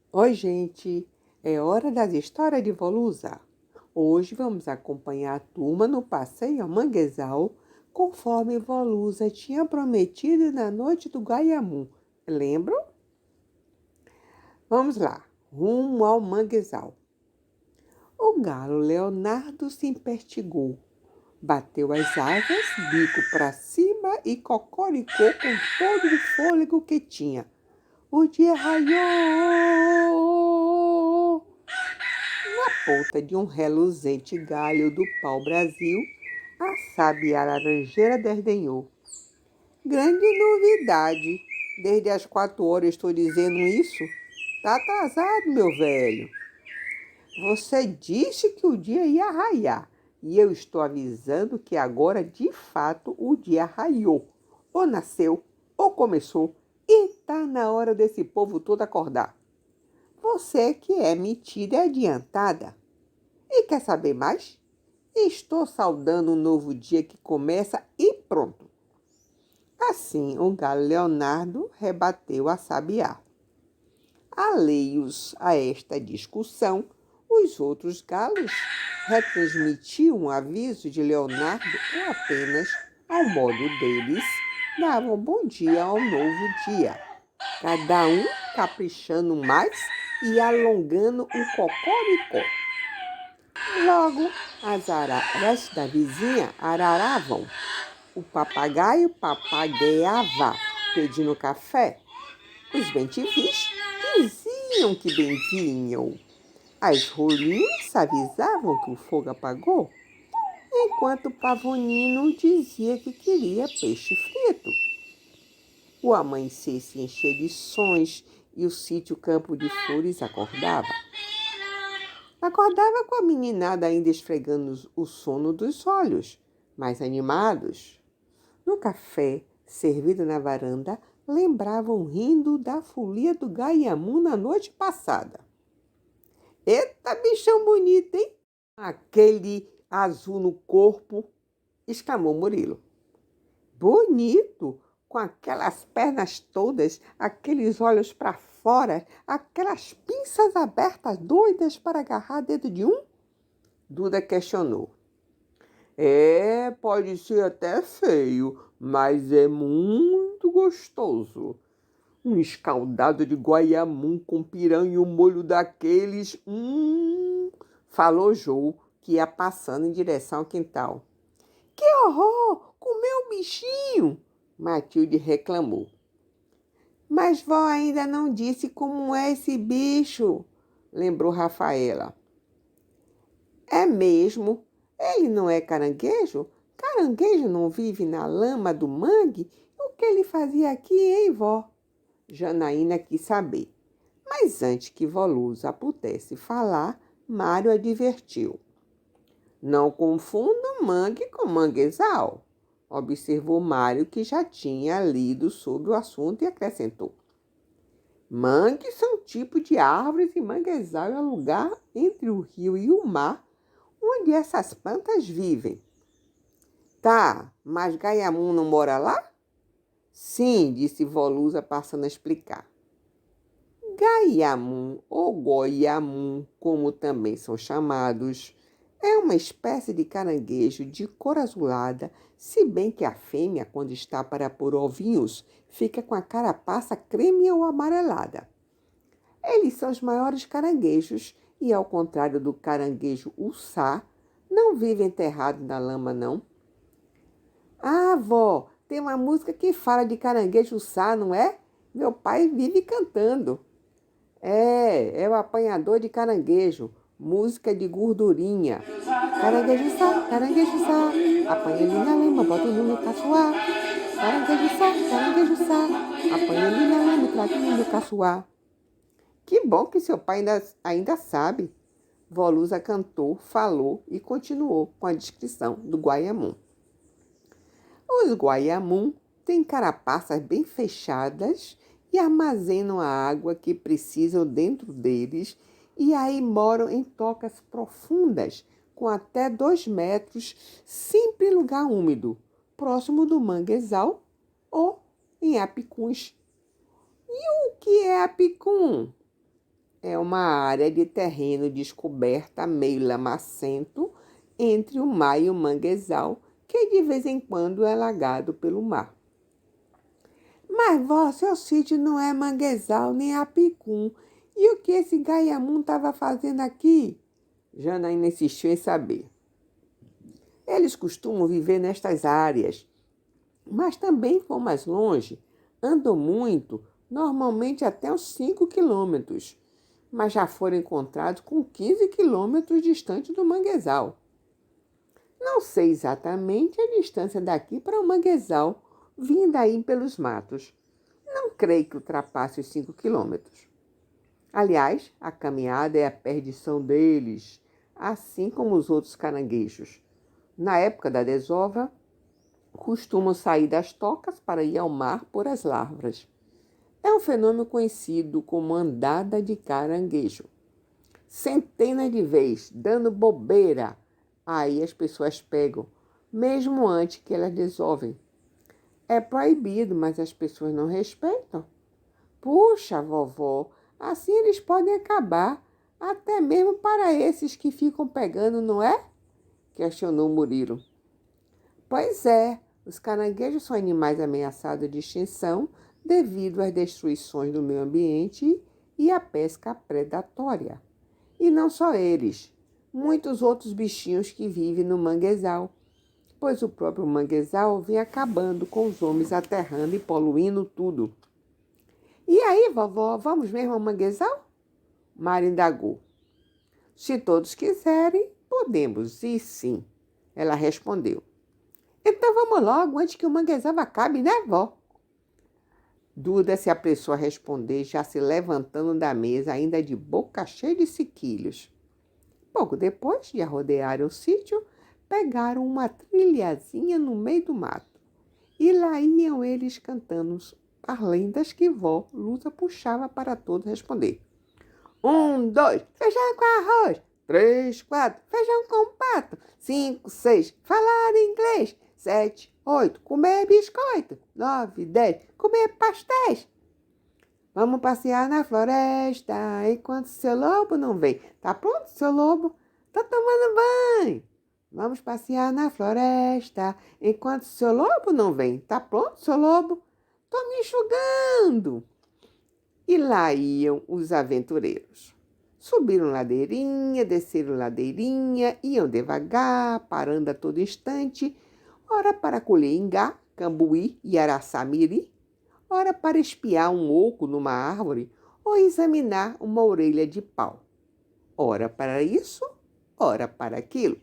Oi, gente! É hora das histórias de Volusa. Hoje vamos acompanhar a turma no passeio ao Manguezal, conforme Volusa tinha prometido na noite do Gaiamu. Lembram? Vamos lá, rumo ao Manguezal. O galo Leonardo se impertigou, bateu as asas, bico para cima e cocoricou com todo o fôlego que tinha. O dia raiou! Na ponta de um reluzente galho do pau-brasil, a sábia laranjeira desdenhou. Grande novidade! Desde as 4 horas estou dizendo isso. Tá atrasado, meu velho. Você disse que o dia ia raiar, e eu estou avisando que agora, de fato, o dia raiou. Ou nasceu, ou começou, e tá na hora desse povo todo acordar. Você que é metida e adiantada. E quer saber mais? Estou saudando um novo dia que começa e pronto. Assim, o galo Leonardo rebateu a sabiá. Alheios a esta discussão, os outros galos retransmitiam o aviso de Leonardo ou apenas, ao modo deles, davam bom dia ao novo dia. Cada um caprichando mais e alongando o cocoricó. Logo, as araras da vizinha araravam. O papagaio papagueava, pedindo café. Os bentivis diziam que bem vinham. As rolinhas avisavam que o fogo apagou, enquanto o pavonino dizia que queria peixe frito. O amanhecer se enchia de sons e o sítio Campo de Flores acordava. Acordava com a meninada ainda esfregando o sono dos olhos, mais animados. No café, servido na varanda, lembravam rindo da folia do Gaiamu na noite passada. Eita, bichão bonito, hein? Aquele azul no corpo, exclamou Murilo. Bonito, com aquelas pernas todas, aqueles olhos para fora, aquelas pinças abertas doidas para agarrar dentro de um? Duda questionou. Pode ser até feio, mas é muito gostoso. Um escaldado de guaiamum com piranha e um molho daqueles. Falou Jô, que ia passando em direção ao quintal. Que horror! Comeu o bichinho! Matilde reclamou. Mas vó ainda não disse como é esse bicho, lembrou Rafaela. É mesmo? Ele não é caranguejo? Caranguejo não vive na lama do mangue? O que ele fazia aqui, hein, vó? Janaína quis saber. Mas antes que Volusa pudesse falar, Mário advertiu. Não confunda mangue com manguezal, observou Mário, que já tinha lido sobre o assunto, e acrescentou. Mangues são tipo de árvores e manguezal é o lugar entre o rio e o mar onde essas plantas vivem. Tá, mas Gaiamu não mora lá? Sim, disse Volusa, passando a explicar. Gaiamu ou goiamum, como também são chamados, é uma espécie de caranguejo de cor azulada, se bem que a fêmea, quando está para pôr ovinhos, fica com a carapaça creme ou amarelada. Eles são os maiores caranguejos e, ao contrário do caranguejo uçá, não vivem enterrados na lama, não. Ah, vó, tem uma música que fala de caranguejo uçá, não é? Meu pai vive cantando. É o apanhador de caranguejo, música de gordurinha. Caranguejo sá, apanha ele na lama, bota ele no caçoar. Caranguejo sá, apanha ele na lama e traga ele no caçoar. Que bom que seu pai ainda sabe. Volusa cantou, falou e continuou com a descrição do guaiamum. Os guaiamum têm carapaças bem fechadas e armazenam a água que precisam dentro deles, e aí moram em tocas profundas, com até 2 metros, sempre em lugar úmido, próximo do manguezal ou em apicuns. E o que é apicum? é uma área de terreno descoberta meio lamacento entre o mar e o manguezal, que de vez em quando é alagado pelo mar. Mas, vó, seu sítio não é manguezal nem apicum. E o que esse gaiamum estava fazendo aqui? Janaína insistiu em saber. Eles costumam viver nestas áreas, mas também vão mais longe. Andam muito, normalmente até uns 5 quilômetros, mas já foram encontrados com 15 quilômetros distante do manguezal. Não sei exatamente a distância daqui para o manguezal, vindo aí pelos matos. Não creio que ultrapasse os 5 quilômetros. Aliás, a caminhada é a perdição deles, assim como os outros caranguejos. Na época da desova, costumam sair das tocas para ir ao mar por as larvas. É um fenômeno conhecido como andada de caranguejo. Centenas de vezes, dando bobeira. Aí as pessoas pegam, mesmo antes que elas desovem. É proibido, mas as pessoas não respeitam. Puxa, vovó, assim eles podem acabar, até mesmo para esses que ficam pegando, não é? Questionou Murilo. Pois é, os caranguejos são animais ameaçados de extinção devido às destruições do meio ambiente e à pesca predatória. E não só eles, muitos outros bichinhos que vivem no manguezal, pois o próprio manguezal vem acabando com os homens aterrando e poluindo tudo. E aí, vovó, vamos mesmo ao manguezal? Mara indagou. Se todos quiserem, podemos ir sim, ela respondeu. Então vamos logo, antes que o manguezal acabe, né, vó? Duda se apressou a responder, já se levantando da mesa, ainda de boca cheia de sequilhos. Pouco depois de rodear o sítio, pegaram uma trilhazinha no meio do mato. E lá iam eles cantando as lendas que vó Lusa puxava para todos responder. 1, 2, feijão com arroz. 3, 4, feijão com pato. 5, 6, falar inglês. 7, 8, comer biscoito. 9, 10, comer pastéis. Vamos passear na floresta enquanto seu lobo não vem. Tá pronto, seu lobo? Tá tomando banho. Vamos passear na floresta enquanto seu lobo não vem. Tá pronto, seu lobo? Tô me enxugando. E lá iam os aventureiros. Subiram ladeirinha, desceram ladeirinha, iam devagar, parando a todo instante, ora para colher ingá, cambuí e araçamiri, ora para espiar um oco numa árvore ou examinar uma orelha de pau. Ora para isso, ora para aquilo.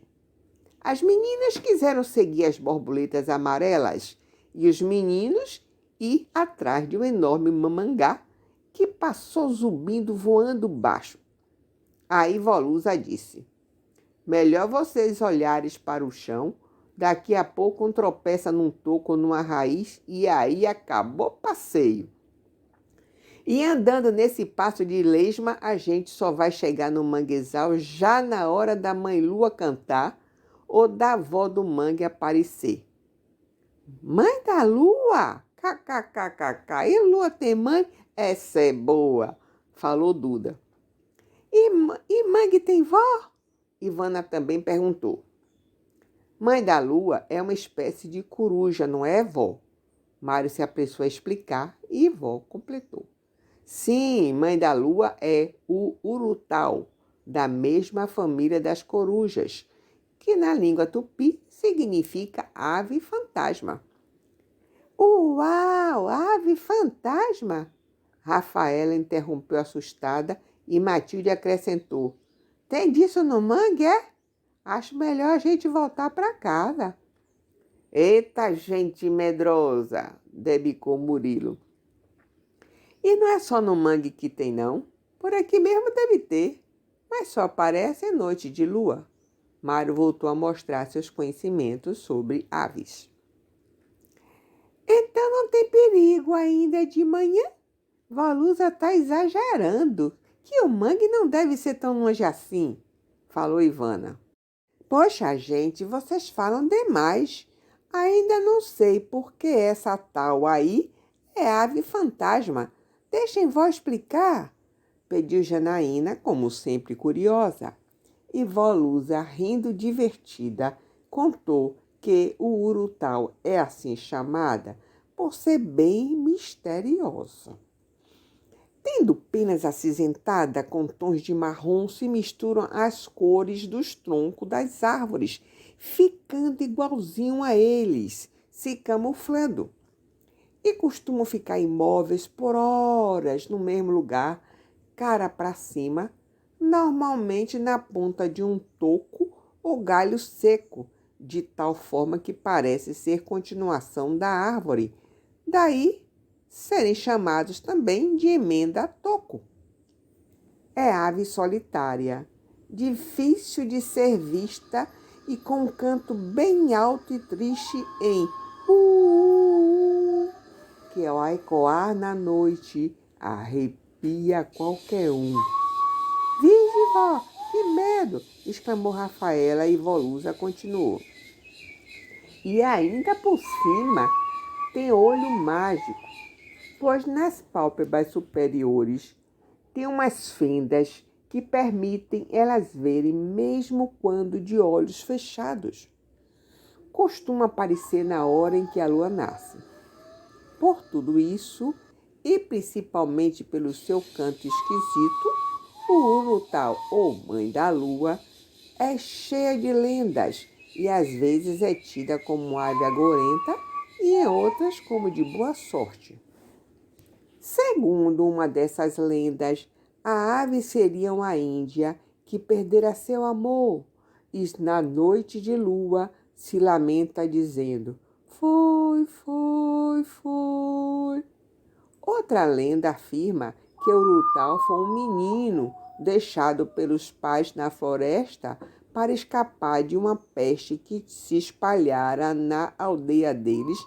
As meninas quiseram seguir as borboletas amarelas e os meninos ir atrás de um enorme mamangá que passou zumbindo voando baixo. Aí Volusa disse, melhor vocês olhares para o chão, daqui a pouco um tropeça num toco ou numa raiz e aí acabou o passeio. E andando nesse passo de lesma, a gente só vai chegar no manguezal já na hora da mãe lua cantar ou da avó do mangue aparecer. Mãe da lua? KKKKK. E lua tem mãe? Essa é boa, falou Duda. E mangue tem vó? Ivana também perguntou. Mãe da lua é uma espécie de coruja, não é, vó? Mário se apressou a explicar e vó completou. Sim, mãe da lua é o urutau, da mesma família das corujas, que na língua tupi significa ave fantasma. Uau, ave fantasma! Rafaela interrompeu assustada e Matilde acrescentou. Tem disso no mangue, é? Acho melhor a gente voltar para casa. Eita, gente medrosa, debicou Murilo. E não é só no mangue que tem, não. Por aqui mesmo deve ter, mas só aparece em noite de lua. Mário voltou a mostrar seus conhecimentos sobre aves. Então não tem perigo ainda de manhã? Volusa está exagerando, que o mangue não deve ser tão longe assim, falou Ivana. Poxa, gente, vocês falam demais. Ainda não sei por que essa tal aí é ave fantasma. Deixem vó explicar. pediu Janaína, como sempre curiosa. E vó Lusa, rindo divertida, contou que o urutau é assim chamada por ser bem misteriosa. Tendo penas acinzentada com tons de marrom, se misturam às cores dos troncos das árvores, ficando igualzinho a eles, se camuflando. E costumam ficar imóveis por horas no mesmo lugar, cara para cima, normalmente na ponta de um toco ou galho seco, de tal forma que parece ser continuação da árvore. Daí serem chamados também de emenda-toco. É ave solitária, difícil de ser vista e com um canto bem alto e triste em que ao ecoar na noite arrepia qualquer um. Virgem, vó, que medo! Exclamou Rafaela e vó Lusa continuou. E ainda por cima tem olho mágico, pois nas pálpebras superiores tem umas fendas que permitem elas verem mesmo quando de olhos fechados. Costuma aparecer na hora em que a lua nasce. Por tudo isso, e principalmente pelo seu canto esquisito, o urutau, ou mãe da lua, é cheia de lendas e às vezes é tida como ave agorenta e em outras como de boa sorte. Segundo uma dessas lendas, a ave seria uma índia que perdera seu amor e na noite de lua se lamenta dizendo: foi, foi, foi. Outra lenda afirma que Urutau foi um menino deixado pelos pais na floresta para escapar de uma peste que se espalhara na aldeia deles,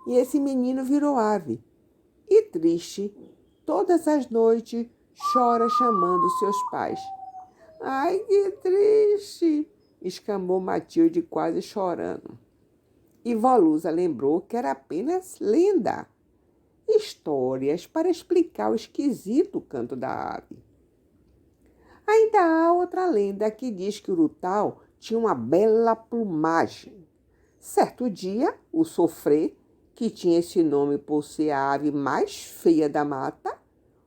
e esse menino virou ave. E triste, todas as noites chora chamando seus pais. Ai, que triste! Exclamou Matilde quase chorando. E vó Lusa lembrou que era apenas lenda. Histórias para explicar o esquisito canto da ave. Ainda há outra lenda que diz que o urutau tinha uma bela plumagem. Certo dia, o sofrê, que tinha esse nome por ser a ave mais feia da mata,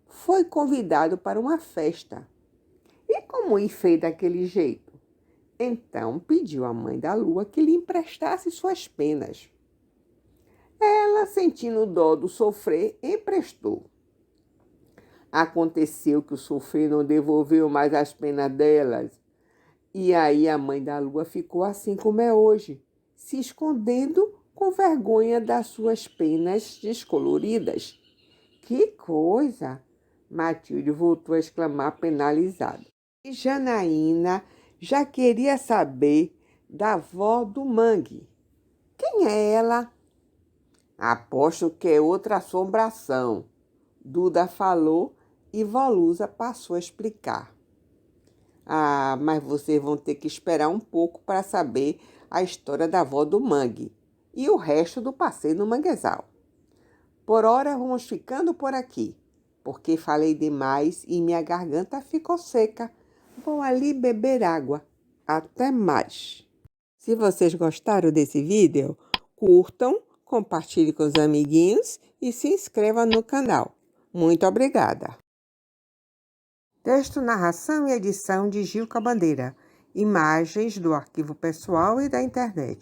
foi convidado para uma festa. E como ir feio daquele jeito? Então pediu à mãe da lua que lhe emprestasse suas penas. Ela, sentindo dó do sofrer, emprestou. Aconteceu que o sofrer não devolveu mais as penas delas. E aí a mãe da lua ficou assim como é hoje, se escondendo com vergonha das suas penas descoloridas. Que coisa! Matilde voltou a exclamar penalizada. E Janaína já queria saber da avó do mangue. Quem é ela? Aposto que é outra assombração. Duda falou e vó Lusa passou a explicar. Ah, mas vocês vão ter que esperar um pouco para saber a história da avó do mangue e o resto do passeio no manguezal. Por hora vamos ficando por aqui, porque falei demais e minha garganta ficou seca. Vou ali beber água. Até mais. Se vocês gostaram desse vídeo, curtam, compartilhem com os amiguinhos e se inscrevam no canal. Muito obrigada. Texto, narração e edição de Gilca Bandeira. Imagens do arquivo pessoal e da internet.